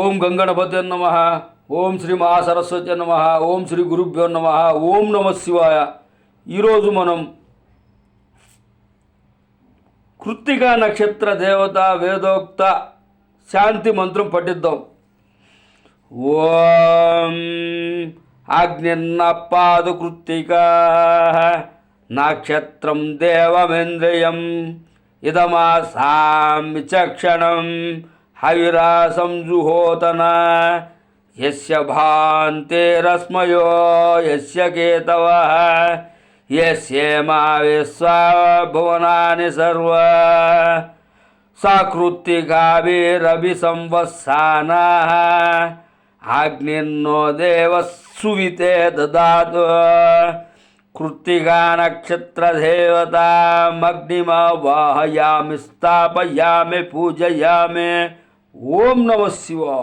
ఓం గంగణపతి నమ. ఓం శ్రీ మహాసరస్వతి నమ. ఓం శ్రీ గురుభ్యో నమ. ఓం నమ శివాయ. ఈరోజు మనం కృత్తికా నక్షత్ర దేవత వేదోక్త శాంతి మంత్రం పఠిద్దాం. ఓం అగ్నిర్నపాదు కృత్తికా నక్షత్రం దేవమేంద్రియం ఇదమాసాం విచక్షణం హవిరాసం జుహోతన యస్య భాంతేరస్మయో యస్య కేతవః యస్యేమా విశ్వా భువనాని సర్వ సకృత్తికాభిరభిసంవత్సనాః అగ్నిర్నో దేవః సువితే దదాతు. కృత్తికా నక్షత్ర దేవతామగ్నిమావాహయామి స్థాపయామి పూజయామి. ఓం నమ శివాయ.